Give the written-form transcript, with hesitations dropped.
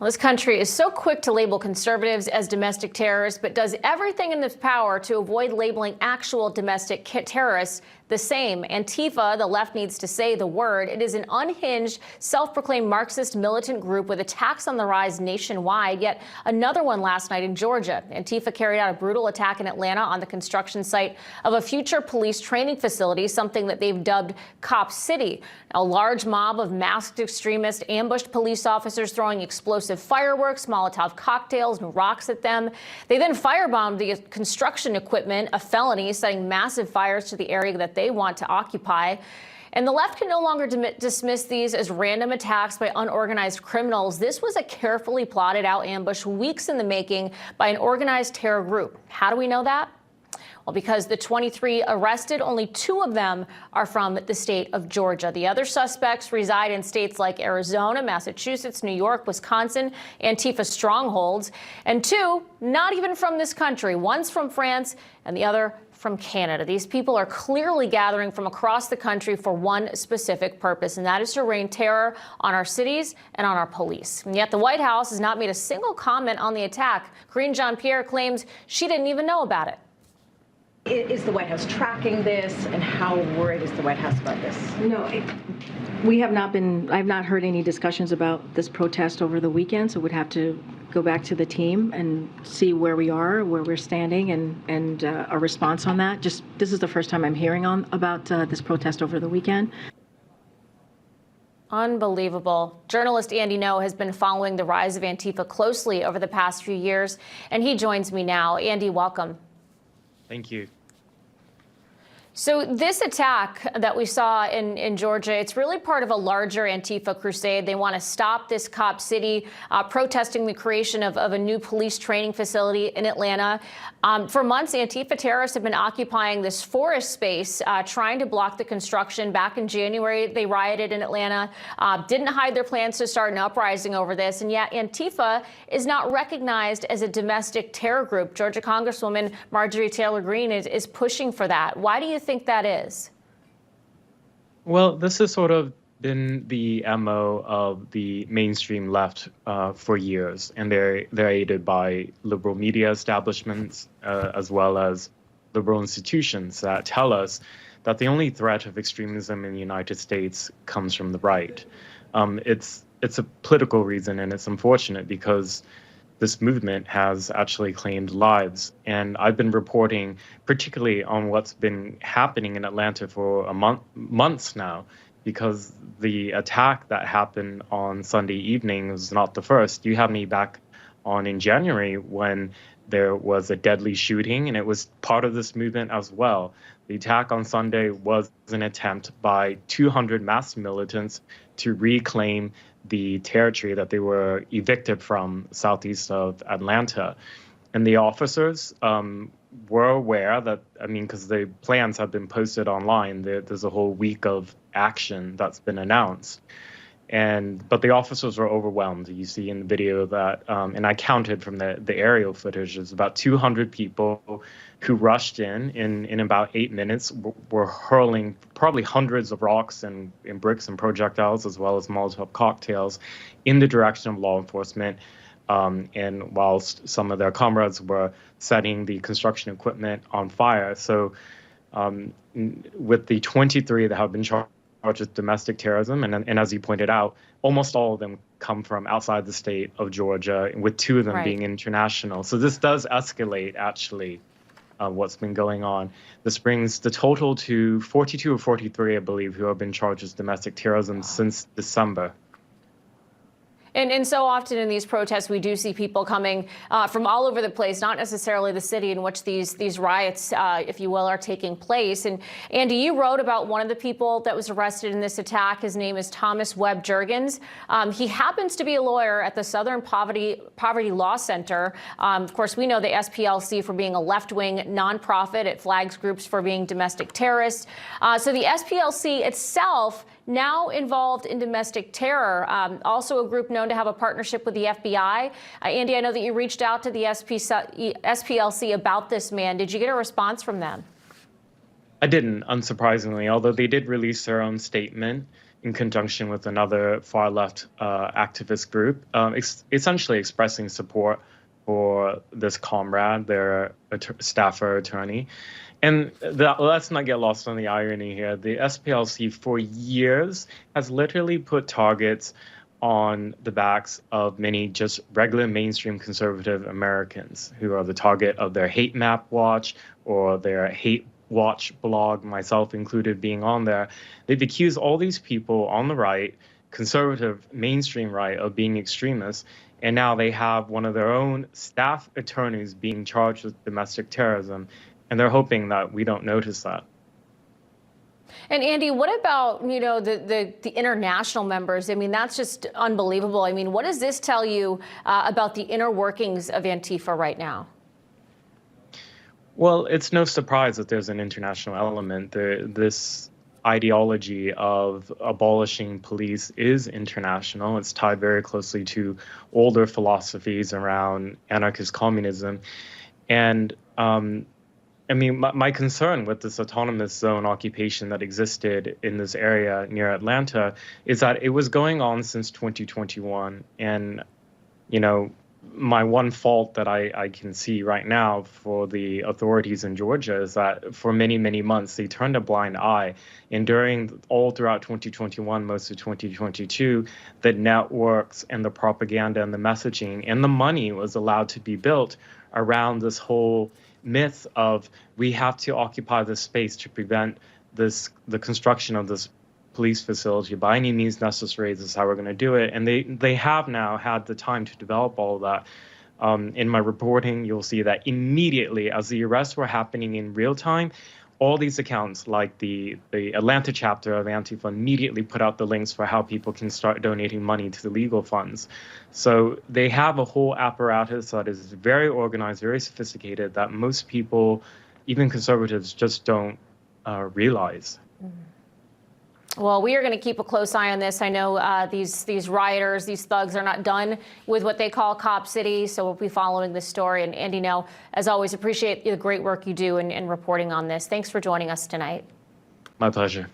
Well, this country is so quick to label conservatives as domestic terrorists, but does everything in its power to avoid labeling actual domestic terrorists the same. Antifa, the left needs to say the word. It is an unhinged, self-proclaimed Marxist militant group with attacks on the rise nationwide. Yet another one last night in Georgia. Antifa carried out a brutal attack in Atlanta on the construction site of a future police training facility, something that they've dubbed Cop City. A large mob of masked extremists ambushed police officers, throwing explosive fireworks, Molotov cocktails, and rocks at them. They then firebombed the construction equipment, a felony, setting massive fires to the area that they want to occupy. And the left can no longer dismiss these as random attacks by unorganized criminals. This was a carefully plotted out ambush, weeks in the making, by an organized terror group. How do we know that? Well, because the 23 arrested, only 2 of them are from the state of Georgia. The other suspects reside in states like Arizona, Massachusetts, New York, Wisconsin, Antifa strongholds, and 2 not even from this country. One's from France and the other from Canada. These people are clearly gathering from across the country for one specific purpose, and that is to rain terror on our cities and on our police. And yet the White House has not made a single comment on the attack. Karine Jean-Pierre claims she didn't even know about it. Is the White House tracking this, and how worried is the White House about this? No, we have not been. I've not heard any discussions about this protest over the weekend, so we'd have to go back to the team and see where we are, where we're standing, and a response on that. Just this is the first time I'm hearing about this protest over the weekend. Unbelievable. Journalist Andy Ngo has been following the rise of Antifa closely over the past few years, and he joins me now. Andy, welcome. Thank you. So this attack that we saw in Georgia, it's really part of a larger Antifa crusade. They want to stop this Cop City, protesting the creation of a new police training facility in Atlanta. For months, Antifa terrorists have been occupying this forest space, trying to block the construction. Back in January, they rioted in Atlanta, didn't hide their plans to start an uprising over this. And yet Antifa is not recognized as a domestic terror group. Georgia Congresswoman Marjorie Taylor Greene is pushing for that. Why do you think that is? Well, this has sort of been the MO of the mainstream left for years, and they're aided by liberal media establishments as well as liberal institutions that tell us that the only threat of extremism in the United States comes from the right. It's a political reason, and it's unfortunate because this movement has actually claimed lives. And I've been reporting particularly on what's been happening in Atlanta for months now, because the attack that happened on Sunday evening was not the first. You had me back on in January when there was a deadly shooting, and it was part of this movement as well. The attack on Sunday was an attempt by 200 masked militants to reclaim the territory that they were evicted from southeast of Atlanta. And the officers were aware that, because the plans have been posted online, there's a whole week of action that's been announced. But the officers were overwhelmed. You see in the video that, and I counted from the aerial footage, there's about 200 people who rushed in about 8 minutes, were hurling probably hundreds of rocks and bricks and projectiles, as well as Molotov cocktails, in the direction of law enforcement. And whilst some of their comrades were setting the construction equipment on fire. So with the 23 that have been charged with domestic terrorism, and as you pointed out, almost all of them come from outside the state of Georgia, with 2 of them being international. So this does escalate, actually, what's been going on. This brings the total to 42 or 43, I believe, who have been charged with domestic terrorism since December. And so often in these protests, we do see people coming from all over the place, not necessarily the city in which these riots, if you will, are taking place. And Andy, you wrote about one of the people that was arrested in this attack. His name is Thomas Webb Jurgens. He happens to be a lawyer at the Southern Poverty Law Center. Of course, we know the SPLC for being a left-wing nonprofit. It flags groups for being domestic terrorists. So the SPLC itself now involved in domestic terror, also a group known to have a partnership with the FBI. Andy, I know that you reached out to the SPLC about this man. Did you get a response from them? I didn't, unsurprisingly, although they did release their own statement. in conjunction with another far-left activist group, essentially expressing support for this comrade, their staffer attorney. And let's not get lost on the irony here. The SPLC for years has literally put targets on the backs of many just regular mainstream conservative Americans who are the target of their hate map watch or their hate watch blog, myself included being on there. They've accused all these people on the right, conservative mainstream right, of being extremists. And now they have one of their own staff attorneys being charged with domestic terrorism. And they're hoping that we don't notice that. And Andy, what about, the international members? I mean, that's just unbelievable. I mean, what does this tell you about the inner workings of Antifa right now? Well, it's no surprise that there's an international element. This ideology of abolishing police is international. It's tied very closely to older philosophies around anarchist communism. And my concern with this autonomous zone occupation that existed in this area near Atlanta is that it was going on since 2021. And, my one fault that I can see right now for the authorities in Georgia is that for many, many months, they turned a blind eye. And all throughout 2021, most of 2022, the networks and the propaganda and the messaging and the money was allowed to be built around this whole myth of we have to occupy this space to prevent the construction of this police facility by any means necessary. This is how we're going to do it. And they have now had the time to develop all of that. In my reporting, you'll see that immediately as the arrests were happening in real time, all these accounts, like the Atlanta chapter of Antifa, immediately put out the links for how people can start donating money to the legal funds. So they have a whole apparatus that is very organized, very sophisticated, that most people, even conservatives, just don't realize. Well, we are going to keep a close eye on this. I know these rioters, these thugs are not done with what they call Cop City, so we'll be following this story. And Andy, as always, appreciate the great work you do in reporting on this. Thanks for joining us tonight. My pleasure.